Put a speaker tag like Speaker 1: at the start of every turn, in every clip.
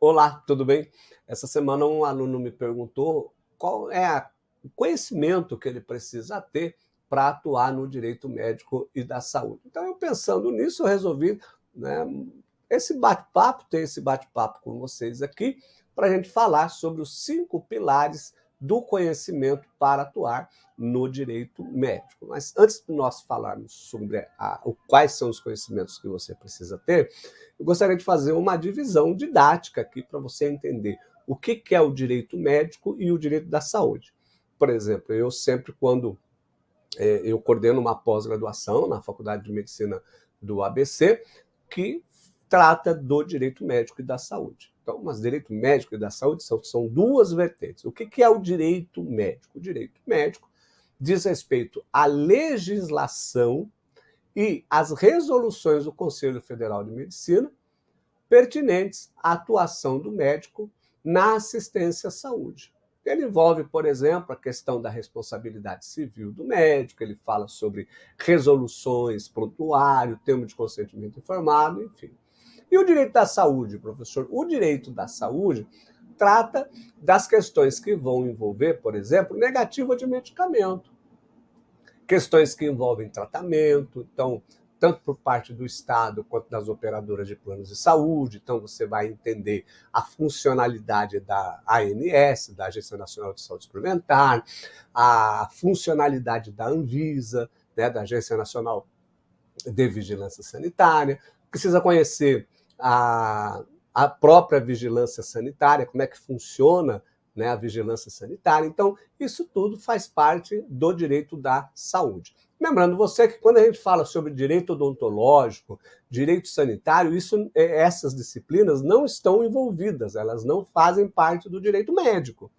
Speaker 1: Olá, tudo bem? Essa semana um aluno me perguntou qual é o conhecimento que ele precisa ter para atuar no direito médico e da saúde. Então, eu pensando nisso, eu resolvi, né, ter esse bate-papo com vocês aqui, para a gente falar sobre os 5 pilares do conhecimento para atuar no direito médico. Mas antes de nós falarmos sobre quais são os conhecimentos que você precisa ter, eu gostaria de fazer uma divisão didática aqui para você entender o que é o direito médico e o direito da saúde. Por exemplo, eu sempre, quando eu coordeno uma pós-graduação na Faculdade de Medicina do ABC, que trata do direito médico e da saúde. Então, mas direito médico e da saúde são duas vertentes. O que é o direito médico? O direito médico diz respeito à legislação e às resoluções do Conselho Federal de Medicina pertinentes à atuação do médico na assistência à saúde. Ele envolve, por exemplo, a questão da responsabilidade civil do médico, ele fala sobre resoluções, prontuário, termo de consentimento informado, enfim. E o direito da saúde, professor? O direito da saúde trata das questões que vão envolver, por exemplo, negativa de medicamento, questões que envolvem tratamento, então, tanto por parte do Estado quanto das operadoras de planos de saúde. Então, você vai entender a funcionalidade da ANS, da Agência Nacional de Saúde Suplementar, a funcionalidade da Anvisa, né, da Agência Nacional de Vigilância Sanitária. Precisa conhecer a própria vigilância sanitária, como é que funciona, né, a vigilância sanitária. Então, isso tudo faz parte do direito da saúde. Lembrando você que quando a gente fala sobre direito odontológico, direito sanitário, essas disciplinas não estão envolvidas, elas não fazem parte do direito médico.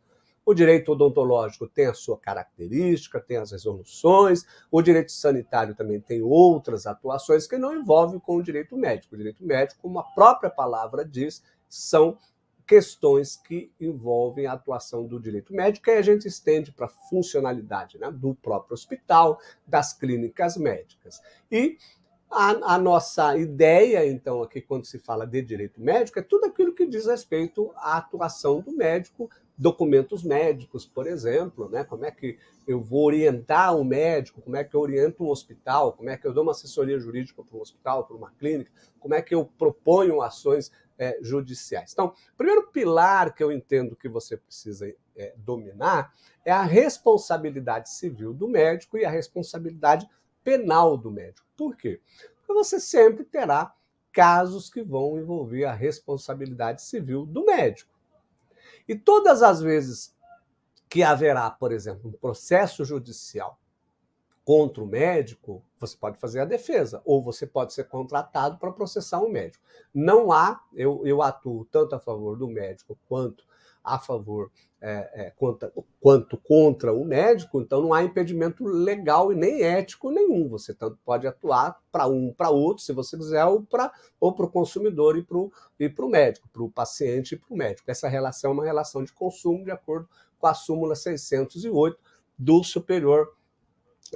Speaker 1: O direito odontológico tem a sua característica, tem as resoluções, o direito sanitário também tem outras atuações que não envolvem com o direito médico. O direito médico, como a própria palavra diz, são questões que envolvem a atuação do direito médico, e a gente estende para a funcionalidade, né, do próprio hospital, das clínicas médicas. E a nossa ideia, então, aqui, quando se fala de direito médico, é tudo aquilo que diz respeito à atuação do médico, documentos médicos, por exemplo, né? Como é que eu vou orientar um médico, como é que eu oriento um hospital, como é que eu dou uma assessoria jurídica para um hospital, para uma clínica, como é que eu proponho ações judiciais. Então, o primeiro pilar que eu entendo que você precisa dominar é a responsabilidade civil do médico e a responsabilidade penal do médico. Por quê? Porque você sempre terá casos que vão envolver a responsabilidade civil do médico. E todas as vezes que haverá, por exemplo, um processo judicial contra o médico, você pode fazer a defesa, ou você pode ser contratado para processar um médico. Não há, eu atuo tanto a favor do médico quanto a favor, quanto contra o médico, então não há impedimento legal e nem ético nenhum. Você tanto pode atuar para um, para outro, se você quiser, ou para o consumidor e para o médico, para o paciente e para o médico. Essa relação é uma relação de consumo, de acordo com a súmula 608 do Superior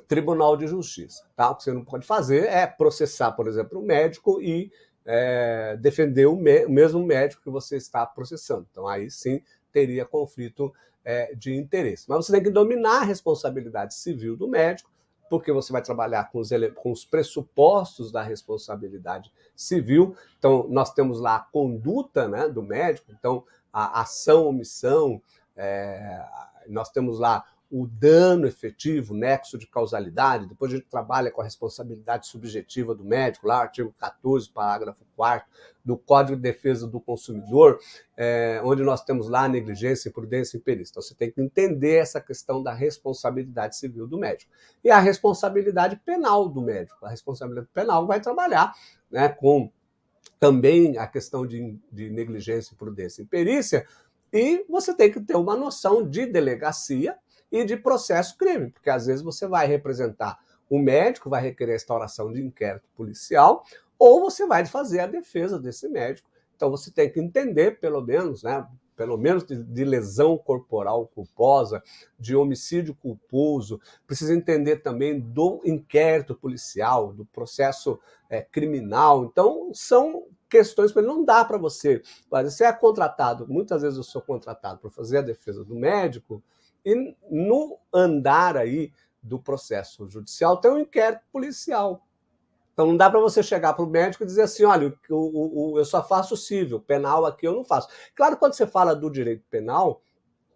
Speaker 1: Tribunal de Justiça. Tá? O que você não pode fazer é processar, por exemplo, o médico e defender o mesmo médico que você está processando. Então, aí sim teria conflito de interesse. Mas você tem que dominar a responsabilidade civil do médico, porque você vai trabalhar com os pressupostos da responsabilidade civil. Então, nós temos lá a conduta, né, do médico, então, a ação, omissão, nós temos lá o dano efetivo, nexo de causalidade. Depois a gente trabalha com a responsabilidade subjetiva do médico, lá artigo 14, parágrafo 4º do Código de Defesa do Consumidor, onde nós temos lá negligência, imprudência e imperícia. Então você tem que entender essa questão da responsabilidade civil do médico. E a responsabilidade penal do médico. A responsabilidade penal vai trabalhar, né, com também a questão de negligência, imprudência e imperícia, e você tem que ter uma noção de delegacia e de processo crime, porque às vezes você vai representar o médico, vai requerer a instauração de inquérito policial, ou você vai fazer a defesa desse médico. Então você tem que entender, pelo menos, né, pelo menos de lesão corporal culposa, de homicídio culposo, precisa entender também do inquérito policial, do processo criminal. Então, são questões para ele. Não dá para você. Você é contratado, muitas vezes eu sou contratado para fazer a defesa do médico, e no andar aí do processo judicial tem um inquérito policial. Então não dá para você chegar para o médico e dizer assim, olha, eu só faço civil, penal aqui eu não faço. Claro, quando você fala do direito penal,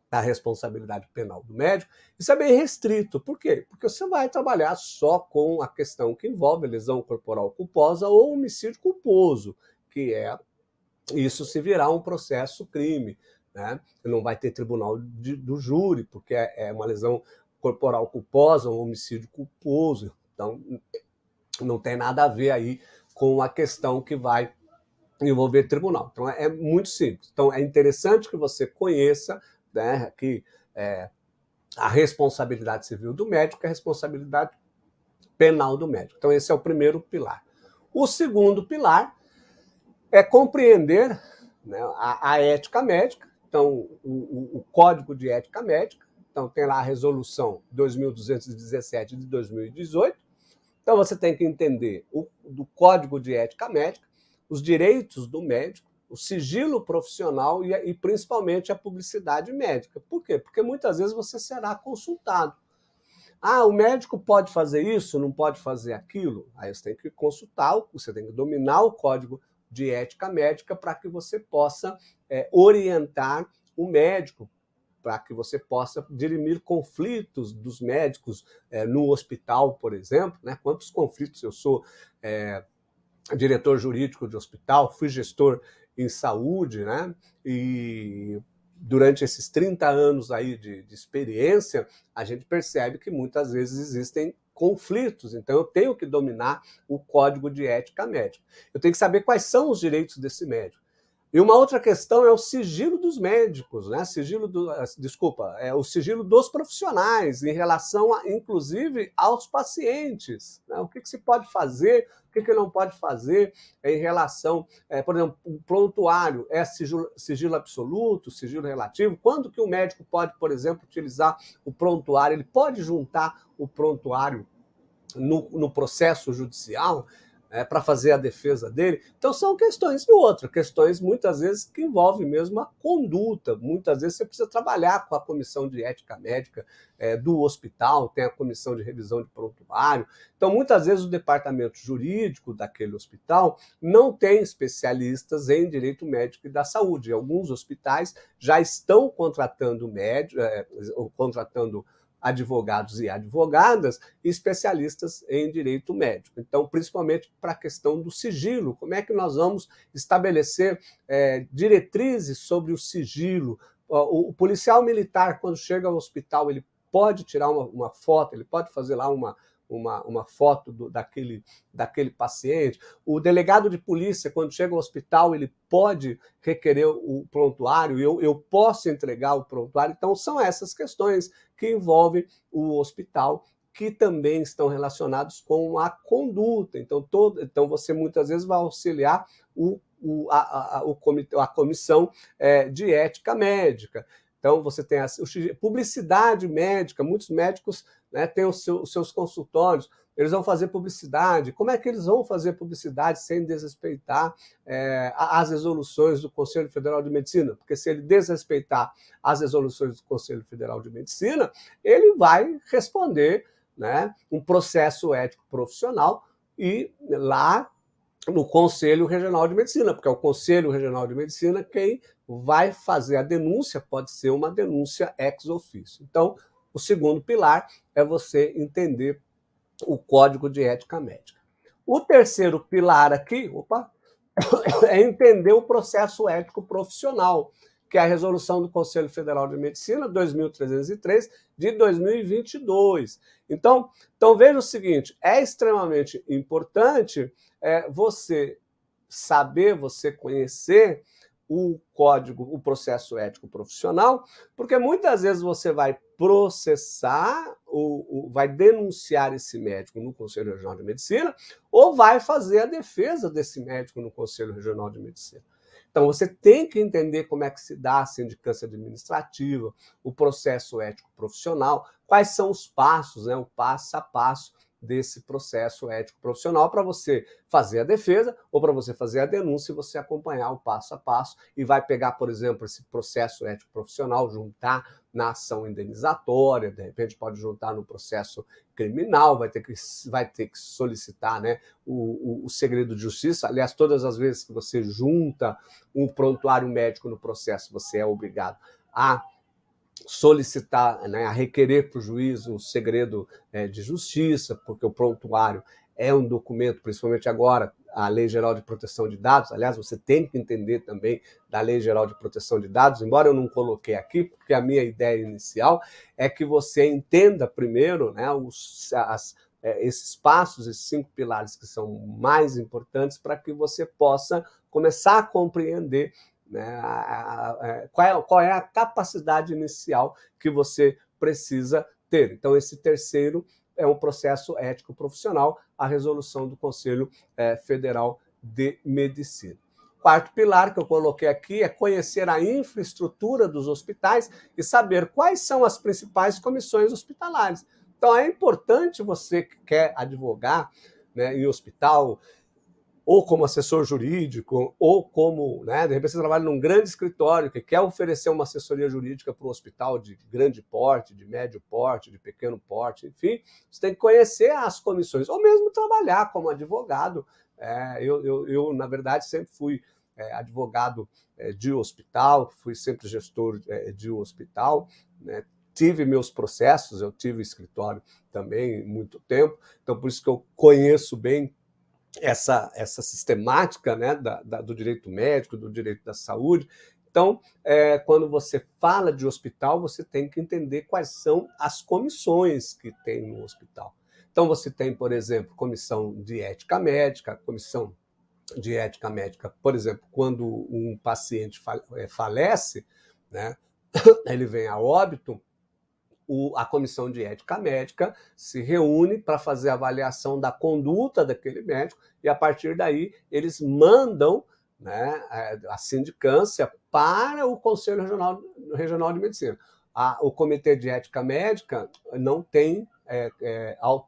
Speaker 1: da responsabilidade penal do médico, isso é bem restrito. Por quê? Porque você vai trabalhar só com a questão que envolve lesão corporal culposa ou homicídio culposo, que é isso se virar um processo crime, né? Não vai ter tribunal do júri, porque é uma lesão corporal culposa, um homicídio culposo. Então, não tem nada a ver aí com a questão que vai envolver tribunal. Então, é muito simples. Então, é interessante que você conheça, né, que a responsabilidade civil do médico e a responsabilidade penal do médico. Então, esse é o primeiro pilar. O segundo pilar é compreender, né, a ética médica, então, o Código de Ética Médica. Então, tem lá a Resolução 2217 de 2018. Então, você tem que entender do Código de Ética Médica, os direitos do médico, o sigilo profissional e principalmente a publicidade médica. Por quê? Porque muitas vezes você será consultado. Ah, o médico pode fazer isso, não pode fazer aquilo? Aí você tem que consultar, você tem que dominar o Código de Ética Médica para que você possa orientar o médico, para que você possa dirimir conflitos dos médicos no hospital, por exemplo. Né? Quantos conflitos eu sou diretor jurídico de hospital, fui gestor em saúde, né? E durante esses 30 anos aí de experiência, a gente percebe que muitas vezes existem conflitos, então eu tenho que dominar o Código de Ética Médica. Eu tenho que saber quais são os direitos desse médico. E uma outra questão é o sigilo dos médicos, né? O sigilo dos profissionais em relação, inclusive, aos pacientes. Né? O que se pode fazer, o que não pode fazer em relação, por exemplo, o prontuário é sigilo absoluto, sigilo relativo? Quando que o médico pode, por exemplo, utilizar o prontuário? Ele pode juntar o prontuário no processo judicial para fazer a defesa dele? Então são questões e outras, questões muitas vezes que envolvem mesmo a conduta. Muitas vezes você precisa trabalhar com a comissão de ética médica do hospital, tem a comissão de revisão de prontuário. Então muitas vezes o departamento jurídico daquele hospital não tem especialistas em direito médico e da saúde. Alguns hospitais já estão contratando contratando advogados e advogadas especialistas em direito médico. Então, principalmente para a questão do sigilo, como é que nós vamos estabelecer diretrizes sobre o sigilo? O policial militar, quando chega ao hospital, ele pode tirar uma foto, ele pode fazer lá uma foto daquele paciente. O delegado de polícia, quando chega ao hospital, ele pode requerer o prontuário, eu posso entregar o prontuário. Então, são essas questões que envolvem o hospital, que também estão relacionados com a conduta. Então, você muitas vezes vai auxiliar a comissão de ética médica. Então, você tem a publicidade médica, muitos médicos, né, têm os seus consultórios, eles vão fazer publicidade. Como é que eles vão fazer publicidade sem desrespeitar as resoluções do Conselho Federal de Medicina? Porque se ele desrespeitar as resoluções do Conselho Federal de Medicina, ele vai responder, né, um processo ético profissional e lá no Conselho Regional de Medicina, porque é o Conselho Regional de Medicina quem vai fazer a denúncia, pode ser uma denúncia ex officio. Então, o segundo pilar é você entender o Código de Ética Médica. O terceiro pilar aqui, é entender o processo ético profissional, que é a resolução do Conselho Federal de Medicina 2303 de 2022. Então veja o seguinte, é extremamente importante você saber, você conhecer o código, o processo ético profissional, porque muitas vezes você vai processar, vai denunciar esse médico no Conselho Regional de Medicina, ou vai fazer a defesa desse médico no Conselho Regional de Medicina. Então, você tem que entender como é que se dá a sindicância administrativa, o processo ético profissional, quais são os passos, né, o passo a passo desse processo ético profissional para você fazer a defesa ou para você fazer a denúncia e você acompanhar o passo a passo e vai pegar, por exemplo, esse processo ético profissional, juntar na ação indenizatória, de repente pode juntar no processo criminal, vai ter que solicitar, né, o segredo de justiça. Aliás, todas as vezes que você junta um prontuário médico no processo, você é obrigado a solicitar, né, a requerer para o juiz um segredo de justiça, porque o prontuário é um documento, principalmente agora, a Lei Geral de Proteção de Dados. Aliás, você tem que entender também da Lei Geral de Proteção de Dados, embora eu não coloquei aqui, porque a minha ideia inicial é que você entenda primeiro, né, esses passos, esses 5 pilares que são mais importantes para que você possa começar a compreender, né, qual é a capacidade inicial que você precisa ter. Então, esse terceiro é um processo ético profissional, a resolução do Conselho Federal de Medicina. Quarto pilar que eu coloquei aqui é conhecer a infraestrutura dos hospitais e saber quais são as principais comissões hospitalares. Então, é importante você que quer advogar, né, em hospital, ou como assessor jurídico, ou como, né, de repente você trabalha num grande escritório que quer oferecer uma assessoria jurídica para um hospital de grande porte, de médio porte, de pequeno porte, enfim, você tem que conhecer as comissões, ou mesmo trabalhar como advogado. Eu, na verdade, sempre fui advogado de hospital, fui sempre gestor de hospital, né, tive meus processos, eu tive escritório também muito tempo, então por isso que eu conheço bem essa sistemática, né, do direito médico, do direito da saúde. Então, quando você fala de hospital, você tem que entender quais são as comissões que tem no hospital. Então, você tem, por exemplo, comissão de ética médica, comissão de ética médica, por exemplo, quando um paciente falece, né, ele vem a óbito, a comissão de ética médica se reúne para fazer a avaliação da conduta daquele médico e, a partir daí, eles mandam, né, a sindicância para o Conselho Regional de Medicina. O Comitê de Ética Médica não tem,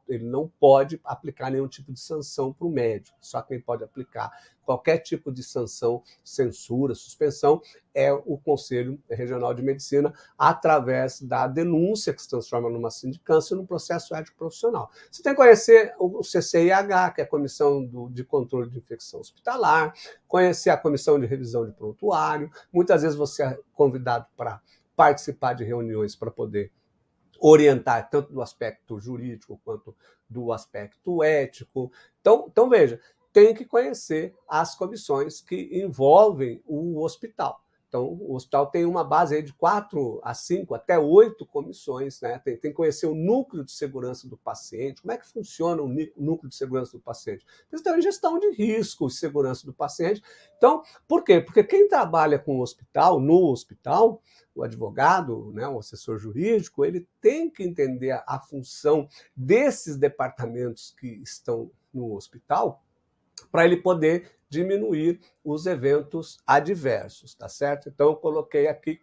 Speaker 1: ele não pode aplicar nenhum tipo de sanção para o médico. Só quem pode aplicar qualquer tipo de sanção, censura, suspensão, é o Conselho Regional de Medicina, através da denúncia, que se transforma numa sindicância, num processo ético profissional. Você tem que conhecer o CCIH, que é a Comissão de Controle de Infecção Hospitalar, conhecer a Comissão de Revisão de Prontuário. Muitas vezes você é convidado para participar de reuniões para poder orientar tanto do aspecto jurídico quanto do aspecto ético. Então veja, tem que conhecer as comissões que envolvem o hospital. Então, o hospital tem uma base aí de 4 a 5, até 8 comissões, né? Tem que conhecer o núcleo de segurança do paciente, como é que funciona o núcleo de segurança do paciente. Eles têm gestão de risco e segurança do paciente. Então, por quê? Porque quem trabalha com o hospital, no hospital, o advogado, né, o assessor jurídico, ele tem que entender a função desses departamentos que estão no hospital para ele poder diminuir os eventos adversos, tá certo? Então, eu coloquei aqui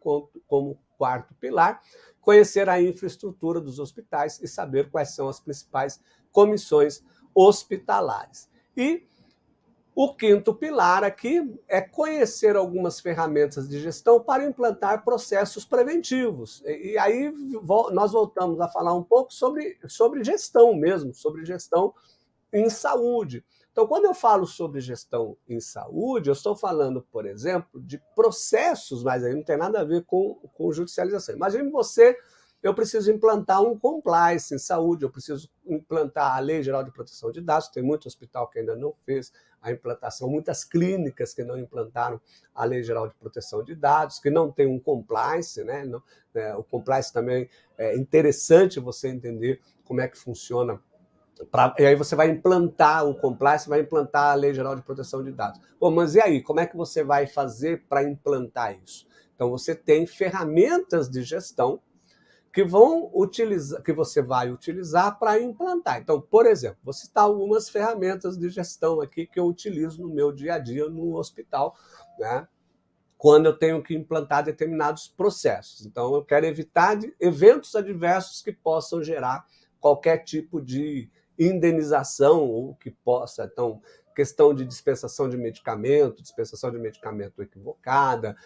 Speaker 1: como quarto pilar, conhecer a infraestrutura dos hospitais e saber quais são as principais comissões hospitalares. E o quinto pilar aqui é conhecer algumas ferramentas de gestão para implantar processos preventivos. E aí nós voltamos a falar um pouco sobre gestão mesmo, sobre gestão em saúde. Então, quando eu falo sobre gestão em saúde, eu estou falando, por exemplo, de processos, mas aí não tem nada a ver com judicialização. Imagine eu preciso implantar um compliance em saúde, eu preciso implantar a Lei Geral de Proteção de Dados, tem muito hospital que ainda não fez a implantação, muitas clínicas que não implantaram a Lei Geral de Proteção de Dados, que não tem um compliance, né? O compliance também é interessante você entender como é que funciona. E aí você vai implantar o compliance, vai implantar a Lei Geral de Proteção de Dados. Bom, mas e aí, como é que você vai fazer para implantar isso? Então, você tem ferramentas de gestão que você vai utilizar para implantar. Então, por exemplo, vou citar algumas ferramentas de gestão aqui que eu utilizo no meu dia a dia no hospital, né? Quando eu tenho que implantar determinados processos. Então, eu quero evitar eventos adversos que possam gerar qualquer tipo de indenização ou que possa, então, questão de dispensação de medicamento equivocada,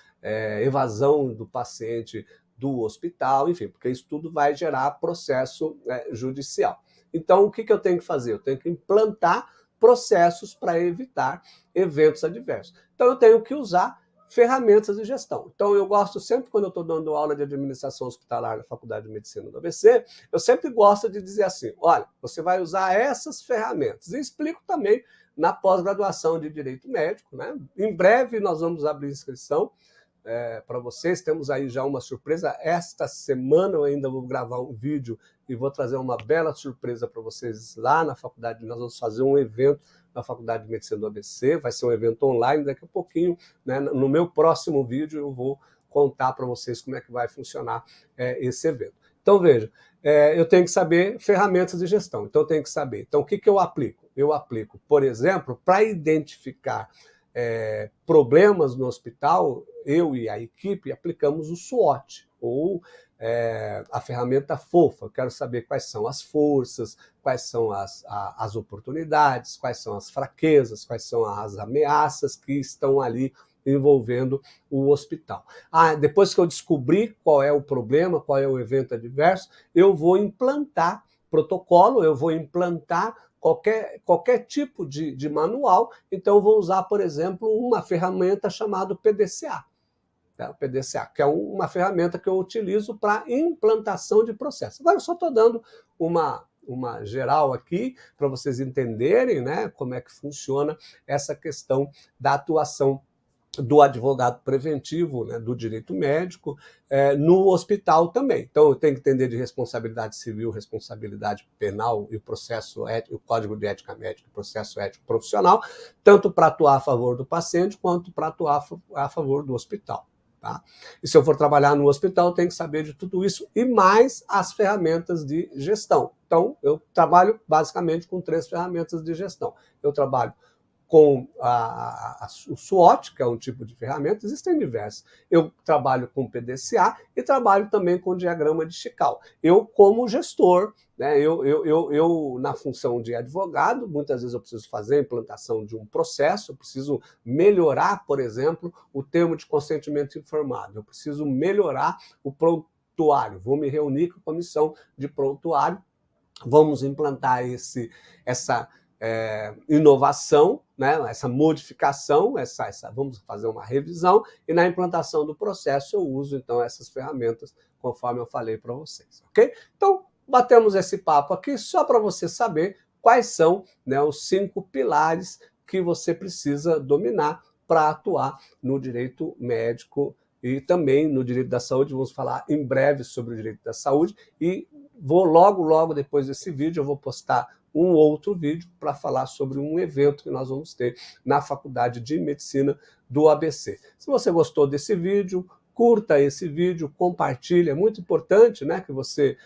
Speaker 1: evasão do paciente do hospital, enfim, porque isso tudo vai gerar processo judicial. Então, o que eu tenho que fazer? Eu tenho que implantar processos para evitar eventos adversos. Então, eu tenho que usar ferramentas de gestão. Então, eu gosto sempre, quando eu estou dando aula de administração hospitalar na Faculdade de Medicina do ABC, eu sempre gosto de dizer assim, olha, você vai usar essas ferramentas. E explico também na pós-graduação de Direito Médico, né? Em breve nós vamos abrir inscrição para vocês, temos aí já uma surpresa. Esta semana eu ainda vou gravar um vídeo e vou trazer uma bela surpresa para vocês lá na faculdade. Nós vamos fazer um evento na Faculdade de Medicina do ABC, vai ser um evento online daqui a pouquinho, né? No meu próximo vídeo eu vou contar para vocês como é que vai funcionar esse evento. Então veja, eu tenho que saber ferramentas de gestão, então eu tenho que saber. Então o que eu aplico? Eu aplico, por exemplo, para identificar problemas no hospital, eu e a equipe aplicamos o SWOT, ou a ferramenta FOFA. Quero saber quais são as forças, quais são as oportunidades, quais são as fraquezas, quais são as ameaças que estão ali envolvendo o hospital. Depois que eu descobri qual é o problema, qual é o evento adverso, eu vou implantar protocolo, eu vou implantar qualquer tipo de manual. Então, eu vou usar, por exemplo, uma ferramenta chamada PDCA. O PDCA, que é uma ferramenta que eu utilizo para implantação de processo. Agora, eu só estou dando uma geral aqui, para vocês entenderem, né, como é que funciona essa questão da atuação do advogado preventivo, né, do direito médico, no hospital também. Então, eu tenho que entender de responsabilidade civil, responsabilidade penal e o processo ético, o Código de Ética Médica, o processo ético profissional, tanto para atuar a favor do paciente quanto para atuar a favor do hospital. Tá? E se eu for trabalhar no hospital, eu tenho que saber de tudo isso e mais as ferramentas de gestão. Então, eu trabalho basicamente com 3 ferramentas de gestão. Eu trabalho com o SWOT, que é um tipo de ferramenta, existem diversas. Eu trabalho com PDCA e trabalho também com diagrama de Chical. Eu, como gestor, né, eu, na função de advogado, muitas vezes eu preciso fazer a implantação de um processo, eu preciso melhorar, por exemplo, o termo de consentimento informado, eu preciso melhorar o prontuário, vou me reunir com a comissão de prontuário, vamos implantar essa inovação, né, essa modificação, vamos fazer uma revisão, e na implantação do processo eu uso, então, essas ferramentas, conforme eu falei para vocês, ok? Então, batemos esse papo aqui só para você saber quais são, né, os 5 pilares que você precisa dominar para atuar no direito médico e também no direito da saúde. Vamos falar em breve sobre o direito da saúde e vou logo depois desse vídeo, eu vou postar um outro vídeo para falar sobre um evento que nós vamos ter na Faculdade de Medicina do ABC. Se você gostou desse vídeo, curta esse vídeo, compartilhe. É muito importante, né, que você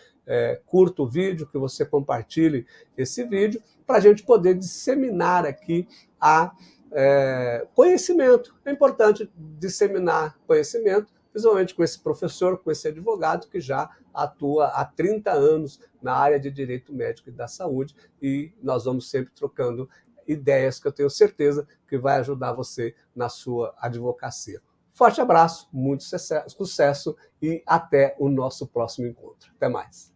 Speaker 1: curta o vídeo, que você compartilhe esse vídeo, para a gente poder disseminar aqui conhecimento. É importante disseminar conhecimento, principalmente com esse professor, com esse advogado que já atua há 30 anos na área de direito médico e da saúde, e nós vamos sempre trocando ideias que eu tenho certeza que vai ajudar você na sua advocacia. Forte abraço, muito sucesso e até o nosso próximo encontro. Até mais.